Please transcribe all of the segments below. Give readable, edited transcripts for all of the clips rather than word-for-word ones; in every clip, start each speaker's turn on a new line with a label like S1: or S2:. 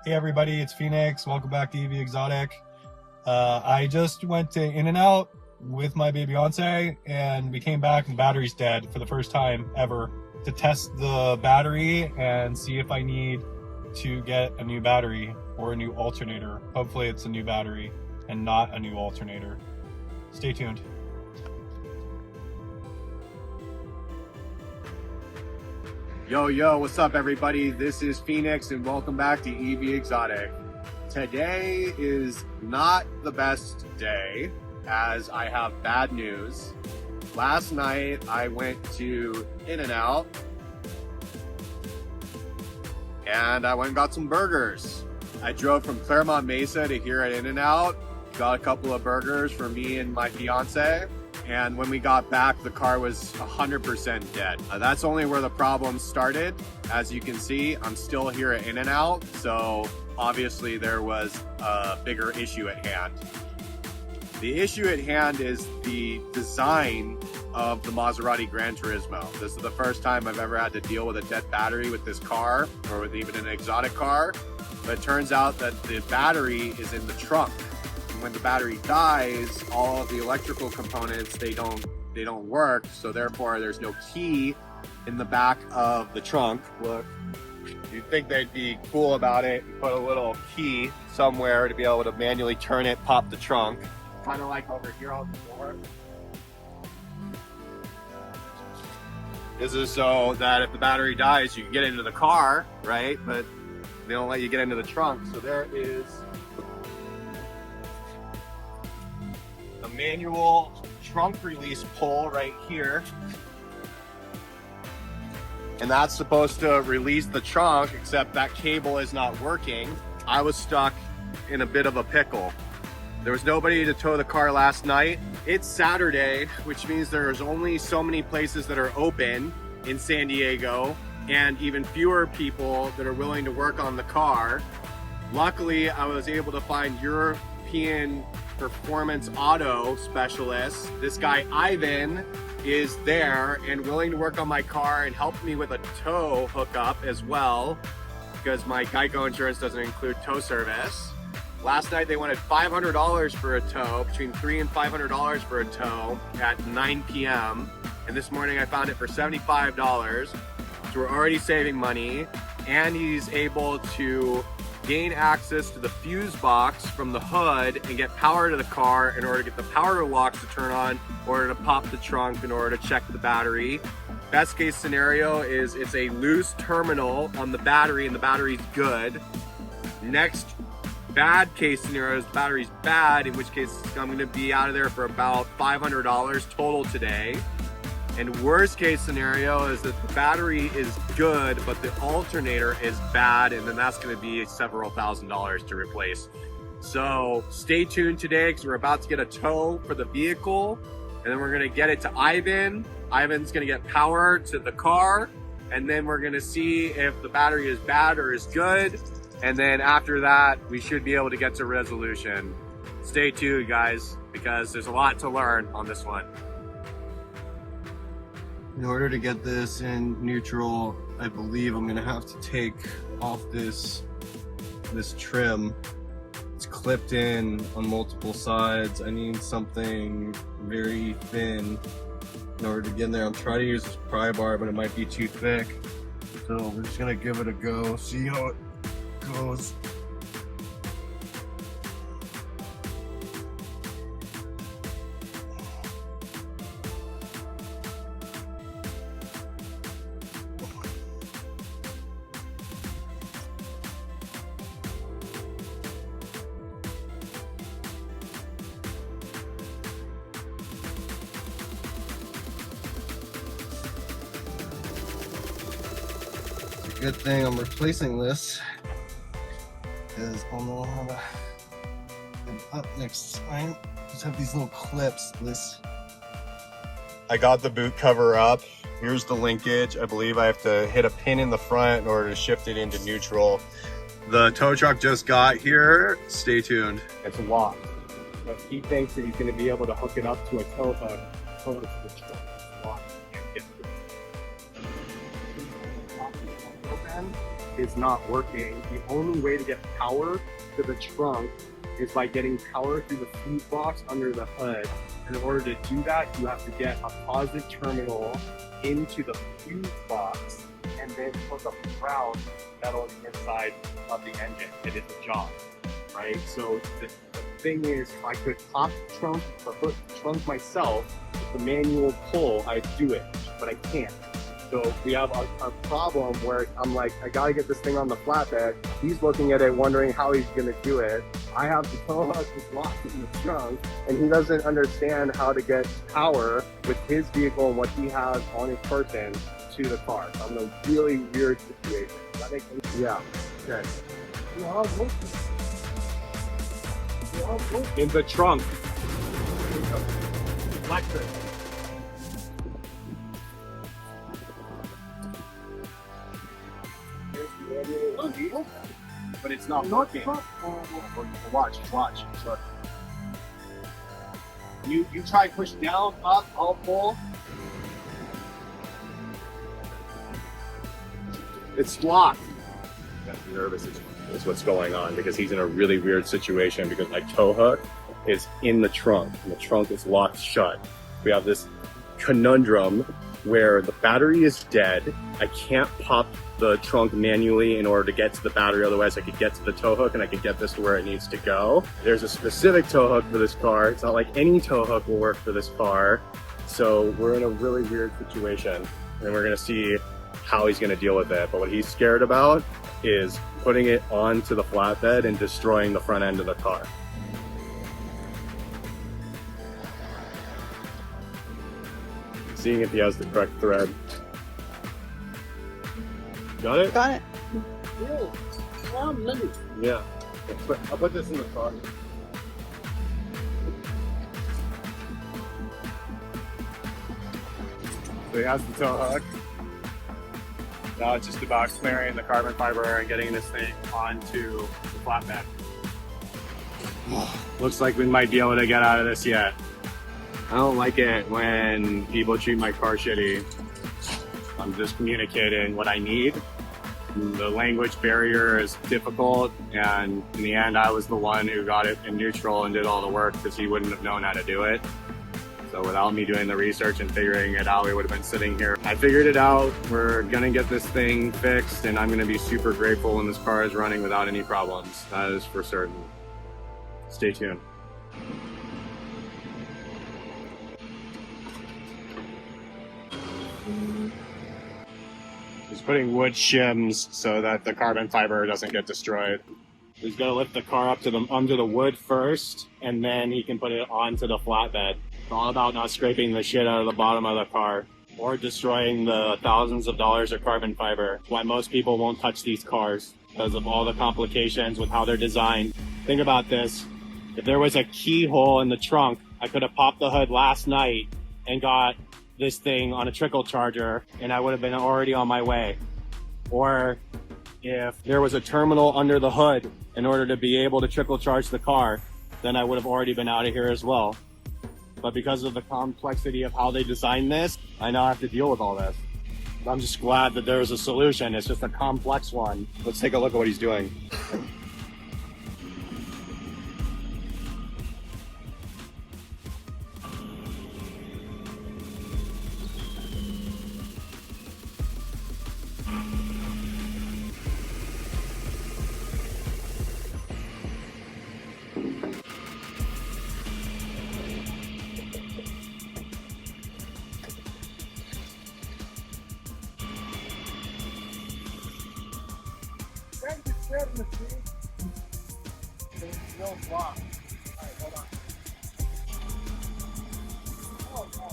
S1: Hey everybody, it's Phoenix. Welcome back to EV Exotic. I just went to In-N-Out with my baby Beyonce and we came back and the battery's dead for the first time ever to test the battery and see if I need to get a new battery or a new alternator. Hopefully it's a new battery and not a new alternator. Stay tuned.
S2: Yo, what's up everybody? This is Phoenix and welcome back to EV Exotic. Today is not the best day as I have bad news. Last night I went to In-N-Out and I went and got some burgers. I drove from Claremont Mesa to here at In-N-Out, got a couple of burgers for me and my fiance. And when we got back, the car was 100% dead. That's only where the problem started. As you can see, I'm still here at In-N-Out, so obviously there was a bigger issue at hand. The issue at hand is the design of the Maserati Granturismo. This is the first time I've ever had to deal with a dead battery with this car, or with even an exotic car. But it turns out that the battery is in the trunk. When the battery dies, all of the electrical components, they don't work, so therefore there's no key in the back of the trunk. Look, you'd think they'd be cool about it and put a little key somewhere to be able to manually turn it, pop the trunk. Kind of like over here on the floor. This is so that if the battery dies, you can get into the car, right? But they don't let you get into the trunk, so there is a manual trunk release pull right here, and that's supposed to release the trunk, except that cable is not working. I was stuck in a bit of a pickle. There was nobody to tow the car last night. It's Saturday, which means there's only so many places that are open in San Diego and even fewer people that are willing to work on the car. Luckily, I was able to find European performance auto specialist. This guy Ivan is there and willing to work on my car and help me with a tow hookup as well, because my Geico insurance doesn't include tow service. Last night they wanted $500 for a tow, between $300 and $500 for a tow at 9 p.m. and this morning I found it for $75, so we're already saving money. And he's able to gain access to the fuse box from the hood and get power to the car in order to get the power locks to turn on, in order to pop the trunk, in order to check the battery. Best case scenario is it's a loose terminal on the battery and the battery's good. Next bad case scenario is the battery's bad, in which case I'm going to be out of there for about $500 total today. And worst case scenario is that the battery is good, but the alternator is bad, and then that's gonna be several $1,000s to replace. So stay tuned today, because we're about to get a tow for the vehicle, and then we're gonna get it to Ivan. Ivan's gonna get power to the car, and then we're gonna see if the battery is bad or is good. And then after that, we should be able to get to resolution. Stay tuned, guys, because there's a lot to learn on this one. In order to get this in neutral, I believe I'm gonna have to take off this trim. It's clipped in on multiple sides. I need something very thin in order to get in there. I'm trying to use this pry bar, but it might be too thick. So we're just gonna give it a go, see how it goes. Good thing I'm replacing this, because I'll know how to get up next time. Just have these little clips. I got the boot cover up. Here's the linkage. I believe I have to hit a pin in the front in order to shift it into neutral. The tow truck just got here. Stay tuned. It's locked, but he thinks that he's going to be able to hook it up to a tow hook. It's locked. Open. is not working. The only way to get power to the trunk is by getting power through the fuse box under the hood. And in order to do that, you have to get a positive terminal into the fuse box and then hook up the ground metal on the inside of the engine. It is a job, right? So the thing is, if I could pop the trunk or hook the trunk myself with the manual pull, I'd do it, but I can't. So we have a problem where I'm like, I gotta get this thing on the flatbed. He's looking at it, wondering how he's gonna do it. I have the tow hook just locked in the trunk, and he doesn't understand how to get power with his vehicle and what he has on his person to the car. So I'm in a really weird situation. Does that make sense? Yeah. Okay. In the trunk. Electric. But it's not working. Watch. Look. You try push down, up, I'll pull. It's locked. I'm nervous is what's going on because he's in a really weird situation because my tow hook is in the trunk and the trunk is locked shut. We have this conundrum where the battery is dead. I can't pop the trunk manually in order to get to the battery, otherwise I could get to the tow hook and I could get this to where it needs to go. There's a specific tow hook for this car. It's not like any tow hook will work for this car. So we're in a really weird situation and we're gonna see how he's gonna deal with it. But what he's scared about is putting it onto the flatbed and destroying the front end of the car. Seeing if he has the correct thread. Got it?
S3: Got it.
S2: Yeah. I'll put this in the car. So he has the tow hook. Now it's just about clearing the carbon fiber and getting this thing onto the flatbed. Looks like we might be able to get out of this yet. I don't like it when people treat my car shitty. I'm just communicating what I need. The language barrier is difficult, and in the end, I was the one who got it in neutral and did all the work because he wouldn't have known how to do it. So without me doing the research and figuring it out, we would have been sitting here. I figured it out. We're gonna get this thing fixed, and I'm gonna be super grateful when this car is running without any problems. That is for certain. Stay tuned. He's putting wood shims so that the carbon fiber doesn't get destroyed. He's gonna lift the car up to under the wood first, and then he can put it onto the flatbed. It's all about not scraping the shit out of the bottom of the car or destroying the thousands of dollars of carbon fiber. Why most people won't touch these cars because of all the complications with how they're designed. Think about this. If there was a keyhole in the trunk, I could have popped the hood last night and got this thing on a trickle charger and I would have been already on my way. Or if there was a terminal under the hood in order to be able to trickle charge the car, then I would have already been out of here as well. But because of the complexity of how they designed this, I now have to deal with all this. I'm just glad that there is a solution. It's just a complex one. Let's take a look at what he's doing. No block. Alright, hold on. Oh, no.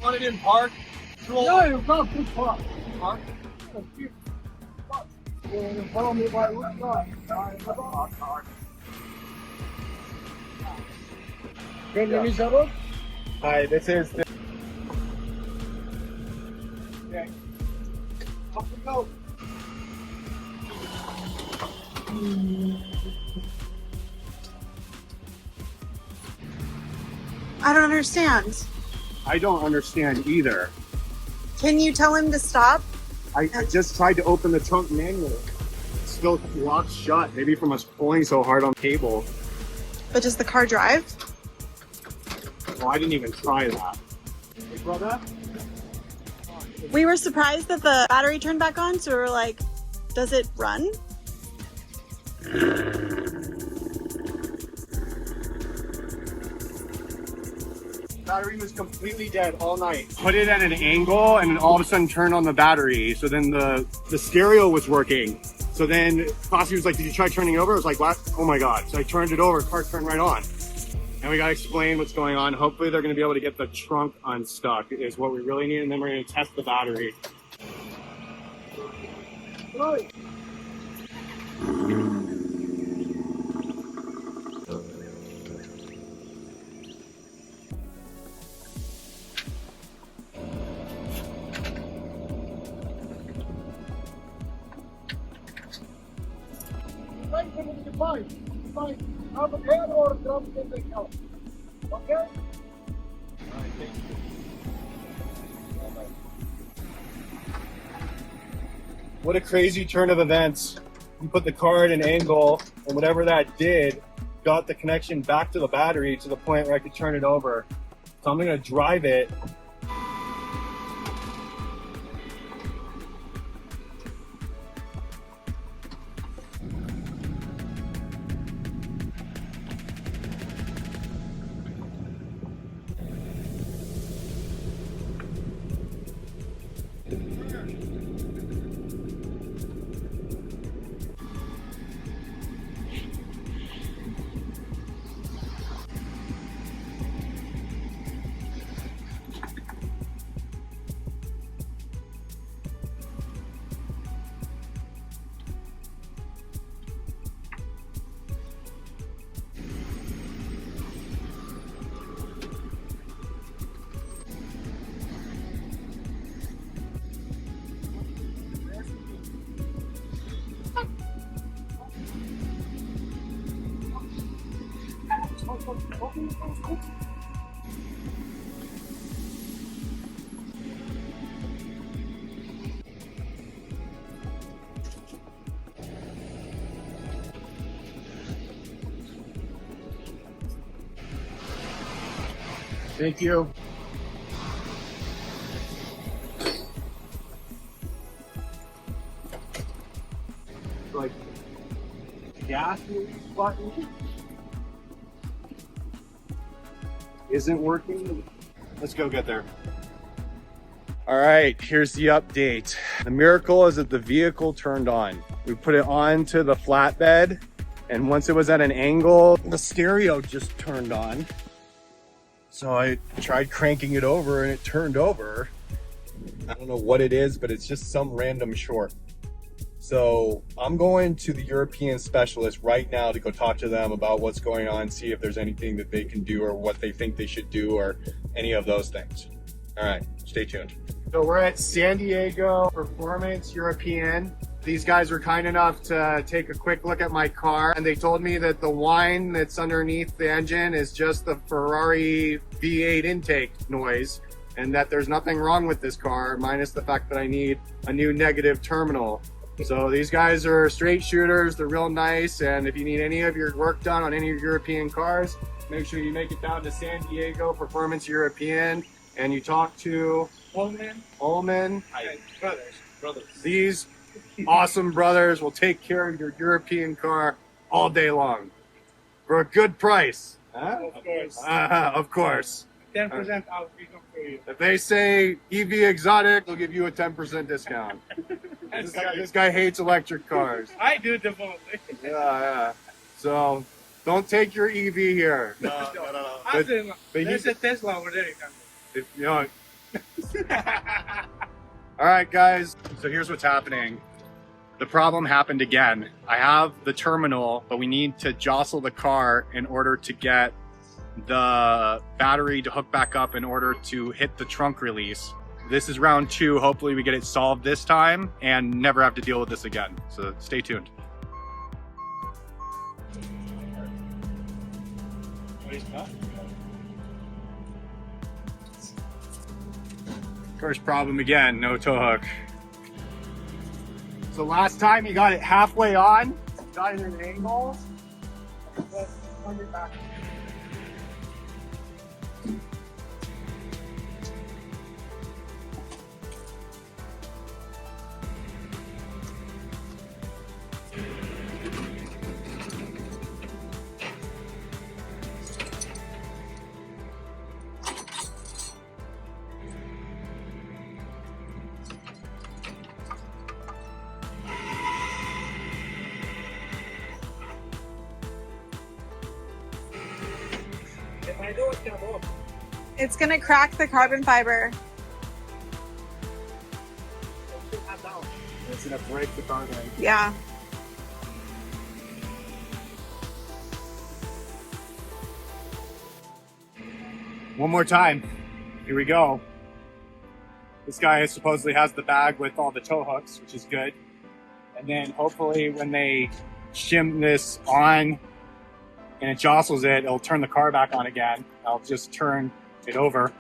S2: Want it in park? No, you've got good park. Park? Follow me by what Can you miss a road? Hi, this is the... Okay. Off we go.
S3: I don't understand.
S2: I don't understand either.
S3: Can you tell him to stop?
S2: I just tried to open the trunk manually. It's still locked shut, maybe from us pulling so hard on cable.
S3: But does the car drive?
S2: Well, I didn't even try that. Hey, brother?
S3: We were surprised that the battery turned back on, so we were like, does it run?
S2: Battery was completely dead all night. Put it at an angle and then all of a sudden turned on the battery. So then the stereo was working. So then Classy was like, did you try turning it over? I was like, what? Oh my God. So I turned it over, car turned right on. And we got to explain what's going on. Hopefully they're going to be able to get the trunk unstuck is what we really need. And then we're going to test the battery.
S4: Fine. Up air or drop in the out. Okay?
S2: What a crazy turn of events. You put the car at an angle and whatever that did got the connection back to the battery to the point where I could turn it over. So I'm gonna drive it. Thank you. Like gas release button isn't working. Let's go get there. All right, here's the update. The miracle is that the vehicle turned on. We put it onto the flatbed, and once it was at an angle, the stereo just turned on. So I tried cranking it over and it turned over. I don't know what it is, but it's just some random short. So I'm going to the European specialist right now to go talk to them about what's going on, see if there's anything that they can do or what they think they should do or any of those things. All right, stay tuned. So we're at San Diego Performance European. These guys were kind enough to take a quick look at my car, and they told me that the whine that's underneath the engine is just the Ferrari V8 intake noise, and that there's nothing wrong with this car, minus the fact that I need a new negative terminal. So these guys are straight shooters, they're real nice, and if you need any of your work done on any of your European cars, make sure you make it down to San Diego Performance European, and you talk to Ullman.
S4: Brothers.
S2: These awesome brothers will take care of your European car all day long for a good price. Huh?
S4: Of course.
S2: Of course.
S4: 10% out for you.
S2: If they say EV exotic, they'll give you a 10% discount. This guy hates electric cars.
S4: I do definitely.
S2: Yeah. So don't take your EV here.
S4: No.
S2: But
S4: There's a Tesla over there.
S2: if, you know. All right, guys. So here's what's happening. The problem happened again. I have the terminal, but we need to jostle the car in order to get the battery to hook back up in order to hit the trunk release. This is round 2. Hopefully we get it solved this time and never have to deal with this again. So stay tuned. First problem again, no tow hook. So last time he got it halfway on, got it at an angle, let's bring it back.
S4: I know it's gonna move.
S3: It's gonna crack the carbon fiber.
S2: It's gonna break the carbon.
S3: Yeah.
S2: One more time. Here we go. This guy supposedly has the bag with all the tow hooks, which is good. And then hopefully when they shim this on and it jostles it, it'll turn the car back on again. I'll just turn it over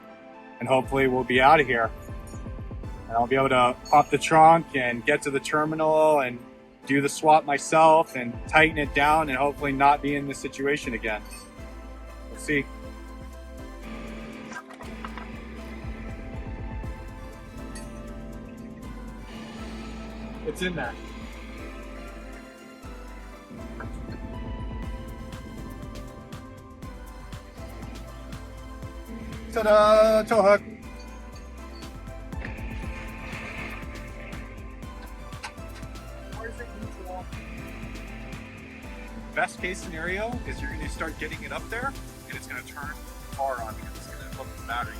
S2: and hopefully we'll be out of here. And I'll be able to pop the trunk and get to the terminal and do the swap myself and tighten it down and hopefully not be in this situation again. We'll see. It's in there. Ta-da! Tow hook. Best case scenario is you're going to start getting it up there and it's going to turn the car on because it's going to hook the battery.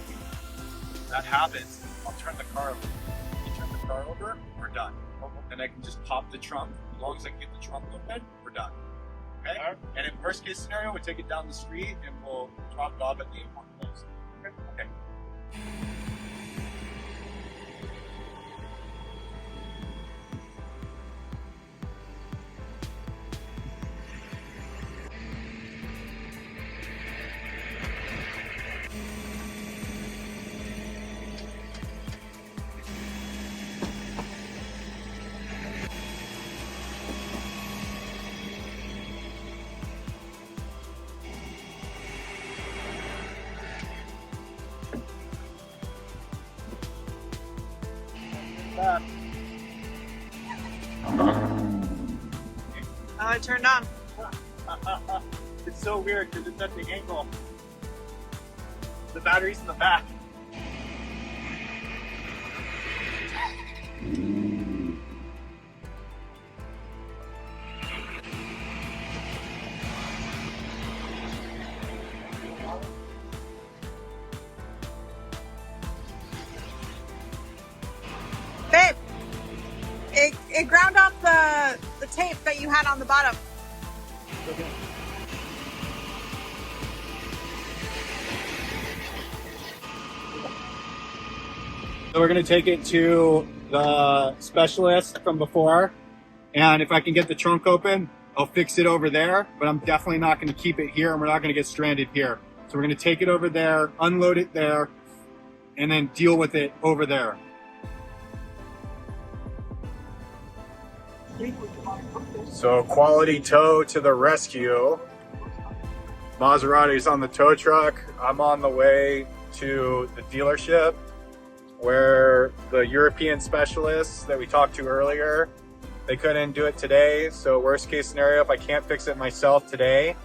S2: If that happens, I'll turn the car over. If you turn the car over, we're done. And I can just pop the trunk. As long as I can get the trunk open, we're done. Okay? Right. And in worst case scenario, we take it down the street and we'll drop it off at the airport place. Okay.
S3: Oh, it turned on.
S2: It's so weird because it's at the angle. The battery's in the back.
S3: Babe, it ground off the tape that you had on the bottom.
S2: Okay. So we're going to take it to the specialist from before, and if I can get the trunk open, I'll fix it over there, but I'm definitely not going to keep it here and we're not going to get stranded here. So we're going to take it over there, unload it there, and then deal with it over there. So quality tow to the rescue. Maserati's on the tow truck. I'm on the way to the dealership where the European specialists that we talked to earlier, they couldn't do it today. So worst case scenario, if I can't fix it myself today,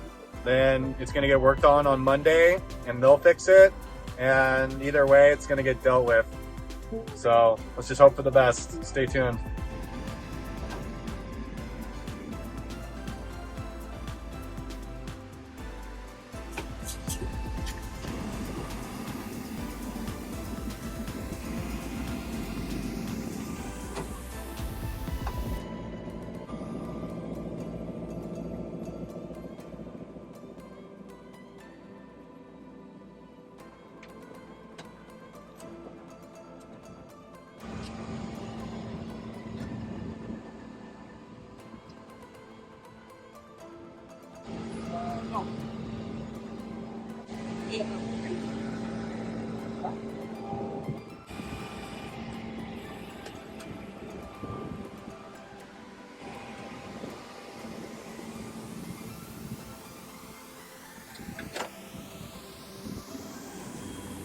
S2: then it's gonna get worked on Monday and they'll fix it. And either way, it's gonna get dealt with. So let's just hope for the best. Stay tuned.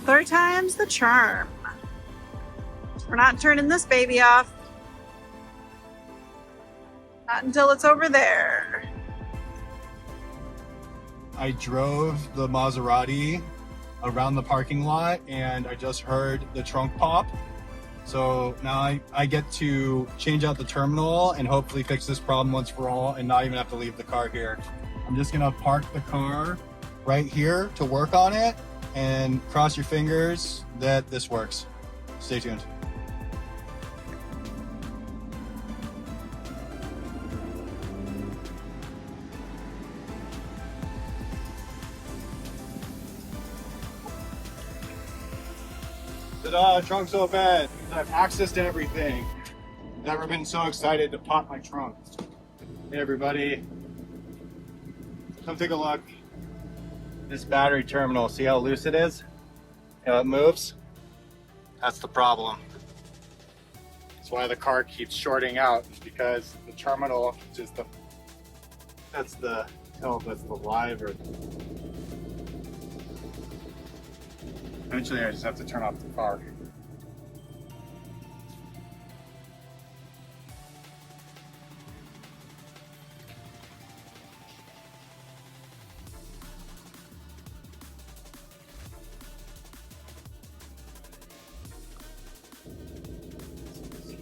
S3: Third time's the charm. We're not turning this baby off. Not until it's over there.
S1: I drove the Maserati around the parking lot and I just heard the trunk pop. So now I get to change out the terminal and hopefully fix this problem once for all and not even have to leave the car here. I'm just gonna park the car right here to work on it and cross your fingers that this works. Stay tuned. Ta-da, trunk's open. I have access to everything. Never been so excited to pop my trunk. Hey everybody, come take a look. This battery terminal, see how loose it is? How it moves? That's the problem. That's why the car keeps shorting out, because the terminal, which is that's the live or eventually I just have to turn off the car.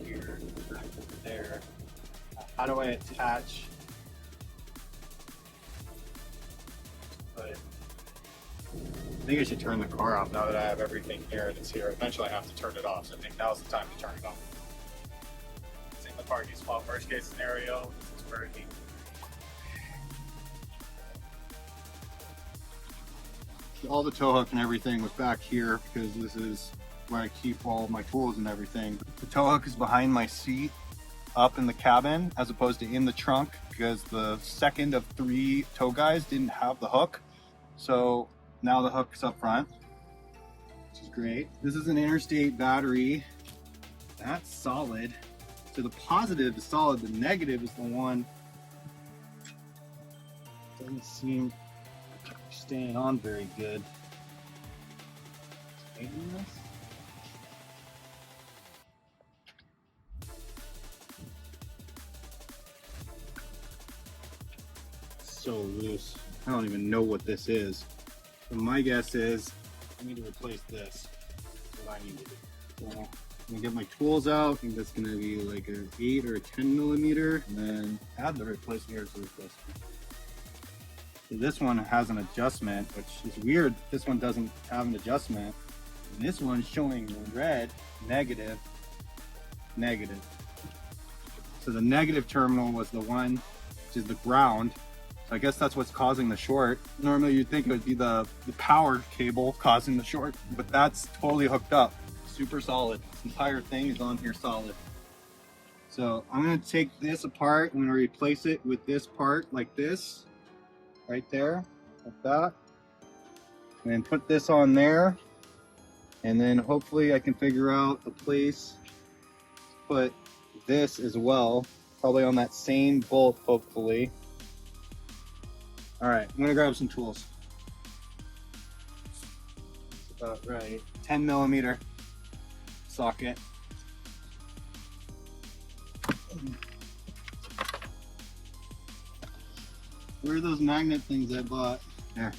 S1: Here, there. How do I attach? I think I should turn the car off now that I have everything here that's here. Eventually I have to turn it off, so I think now's the time to turn it off. It's in the parking spot, worst case scenario, this is working. All the tow hook and everything was back here because this is where I keep all my tools and everything. The tow hook is behind my seat up in the cabin as opposed to in the trunk because the second of 3 tow guys didn't have the hook. So now the hook's up front, which is great. This is an interstate battery. That's solid. So the positive is solid, the negative is the one doesn't seem staying on very good. So loose. I don't even know what this is. So my guess is I need to replace this. That's what I need to do. So I'm gonna get my tools out. I think that's gonna be like an 8 or a 10 millimeter, and then add the replacement here to the replacement. So this one has an adjustment, which is weird. This one doesn't have an adjustment. And this one's showing red, negative, negative. So the negative terminal was the one, which is the ground. So I guess that's what's causing the short. Normally you'd think it would be the power cable causing the short, but that's totally hooked up. Super solid. This entire thing is on here solid. So I'm gonna take this apart. I'm gonna replace it with this part like this, right there, like that. And then put this on there. And then hopefully I can figure out a place to put this as well. Probably on that same bolt, hopefully. All right, I'm gonna grab some tools. That's about right. 10 millimeter socket. Where are those magnet things I bought? There.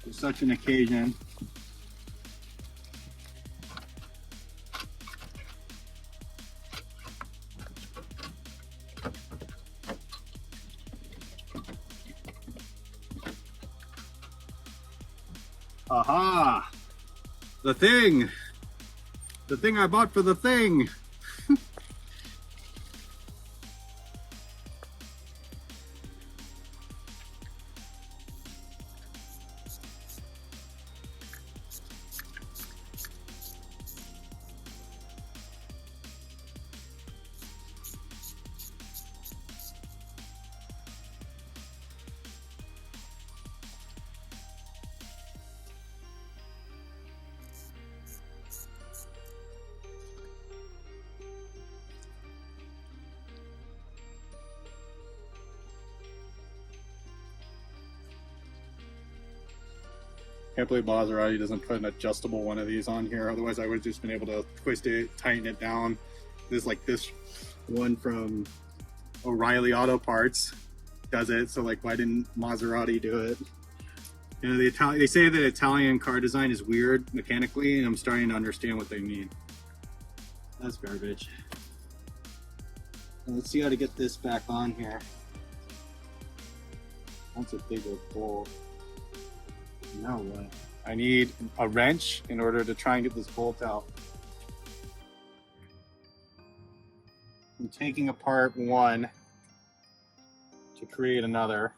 S1: For such an occasion. Aha! The thing! The thing I bought for the thing! Can't believe Maserati doesn't put an adjustable one of these on here. Otherwise, I would have just been able to twist it, tighten it down. This like this one from O'Reilly Auto Parts does it. So like, why didn't Maserati do it? You know, they say that Italian car design is weird mechanically, and I'm starting to understand what they mean. That's garbage. Let's see how to get this back on here. That's a big old bolt. Now what? I need a wrench in order to try and get this bolt out. I'm taking apart one to create another.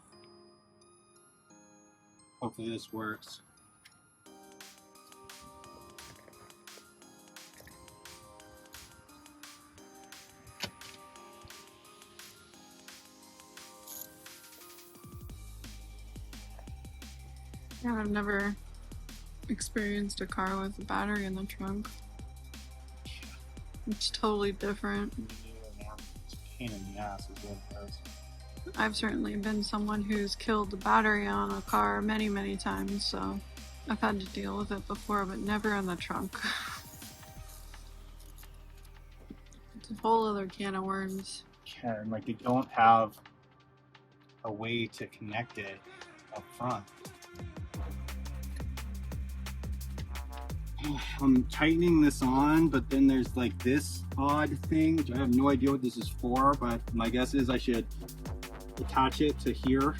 S1: Hopefully this works.
S3: Yeah, I've never experienced a car with a battery in the trunk. It's totally different.
S1: It's a pain in the ass is what it is.
S3: I've certainly been someone who's killed the battery on a car many, many times, so I've had to deal with it before, but never in the trunk. It's a whole other can of worms.
S1: Yeah, and like they don't have a way to connect it up front. I'm tightening this on, but then there's like this odd thing, which I have no idea what this is for, but my guess is I should attach it to here.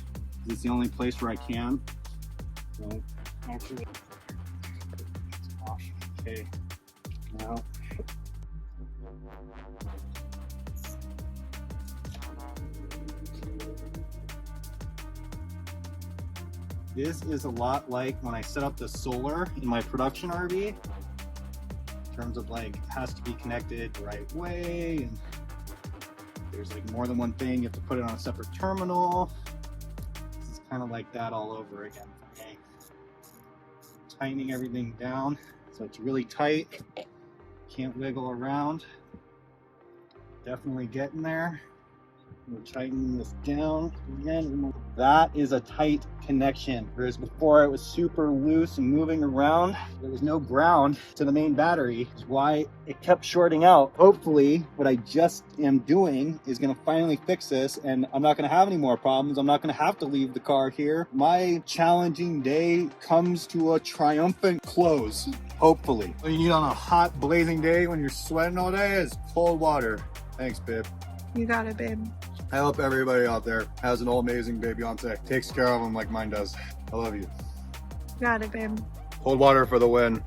S1: It's the only place where I can. So, actually, okay, now. This is a lot like when I set up the solar in my production RV, in terms of like, it has to be connected the right way, and there's like more than one thing, you have to put it on a separate terminal. This is kind of like that all over again for me. Tightening everything down so it's really tight, can't wiggle around. Definitely getting there. We'll tighten this down again. That is a tight connection. Whereas before it was super loose and moving around. There was no ground to the main battery, which is why it kept shorting out. Hopefully, what I just am doing is gonna finally fix this, and I'm not gonna have any more problems. I'm not gonna have to leave the car here. My challenging day comes to a triumphant close, hopefully. What you need on a hot, blazing day when you're sweating all day is cold water. Thanks, babe.
S3: You got it, babe.
S1: I hope everybody out there has an all amazing baby Beyonce. Takes care of them like mine does. I love you.
S3: Got it, babe.
S1: Cold water for the win.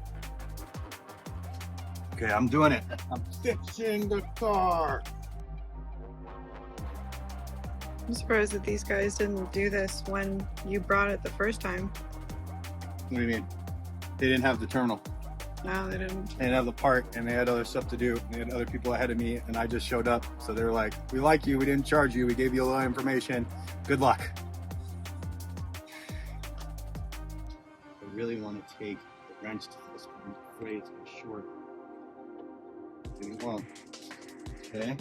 S1: Okay, I'm doing it. I'm fixing the car.
S3: I'm surprised that these guys didn't do this when you brought it the first time.
S1: What do you mean? They didn't have the terminal.
S3: No, they didn't.
S1: They didn't have the part, and they had other stuff to do. They had other people ahead of me, and I just showed up. So they were like, we like you, we didn't charge you, we gave you a lot of information. Good luck. I really want to take the wrench to this one. Way it's short. Didn't want. Okay.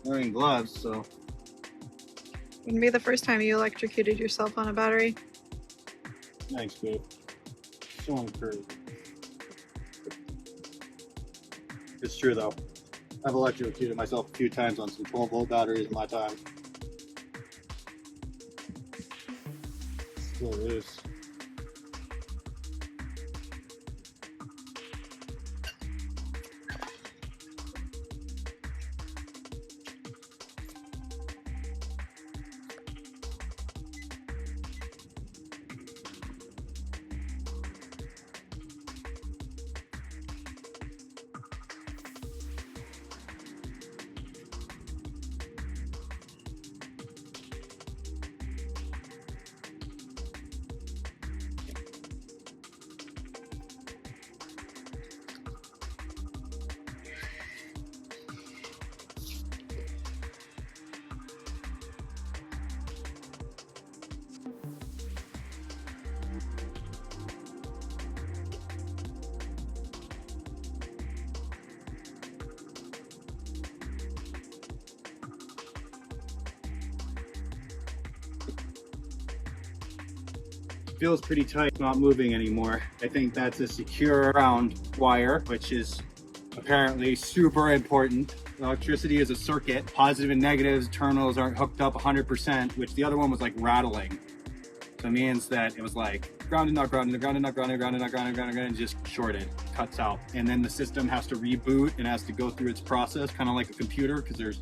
S1: Wearing gloves, so.
S3: Wouldn't be the first time you electrocuted yourself on a battery.
S1: Thanks, babe. So encouraging. It's true though. I've electrocuted myself a few times on some 12-volt batteries in my time. Still loose. feels pretty tight, not moving anymore. I think that's a secure ground wire, which is apparently super important. Electricity is a circuit. Positive and negatives, terminals aren't hooked up 100%, which the other one was like rattling. So it means that it was like grounded, not grounded, grounded, not grounded, grounded, not grounded, grounded, and just shorted, cuts out. And then the system has to reboot and has to go through its process, kind of like a computer, because there's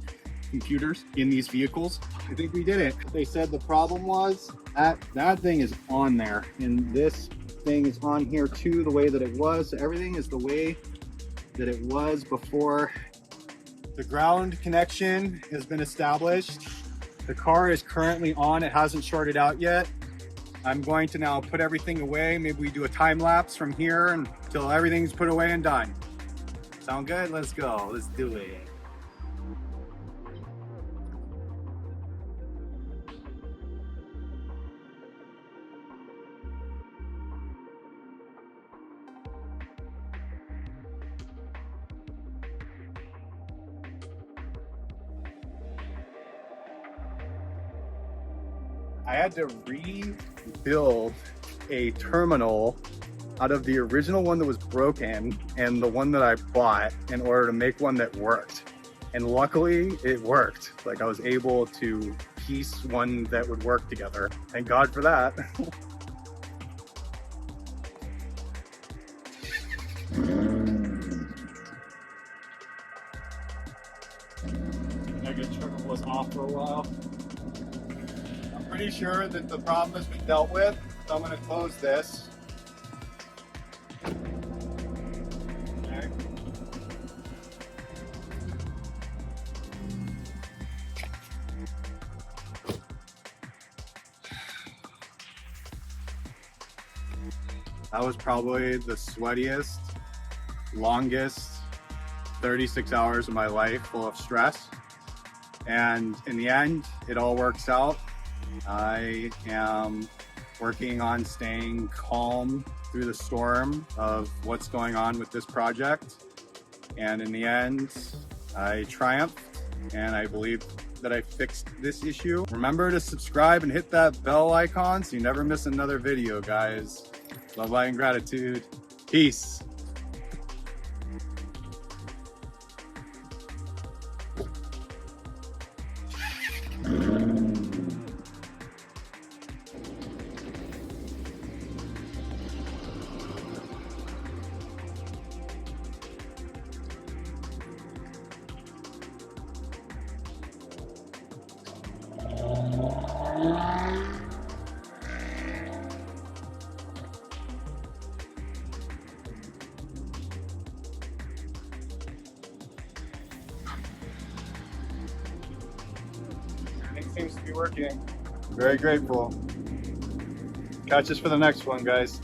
S1: computers in these vehicles. I think we did it. They said the problem was that thing is on there, and this thing is on here too, the way that it was. So everything is the way that it was before. The ground connection has been established. The car is currently on. It hasn't shorted out yet. I'm going to now put everything away. Maybe we do a time lapse from here until everything's put away and done. Sound good? Let's go. Let's do it. I had to rebuild a terminal out of the original one that was broken and the one that I bought in order to make one that worked. And luckily it worked. Like I was able to piece one that would work together. Thank God for that. Negative trickle was off for a while. Pretty sure that the problem has been dealt with, so I'm going to close this. Okay. That was probably the sweatiest, longest 36 hours of my life full of stress. And in the end, it all works out. I am working on staying calm through the storm of what's going on with this project. And in the end, I triumphed and I believe that I fixed this issue. Remember to subscribe and hit that bell icon so you never miss another video, guys. Love, light, and gratitude. Peace. Everything seems to be working. Very grateful. Catch us for the next one, guys.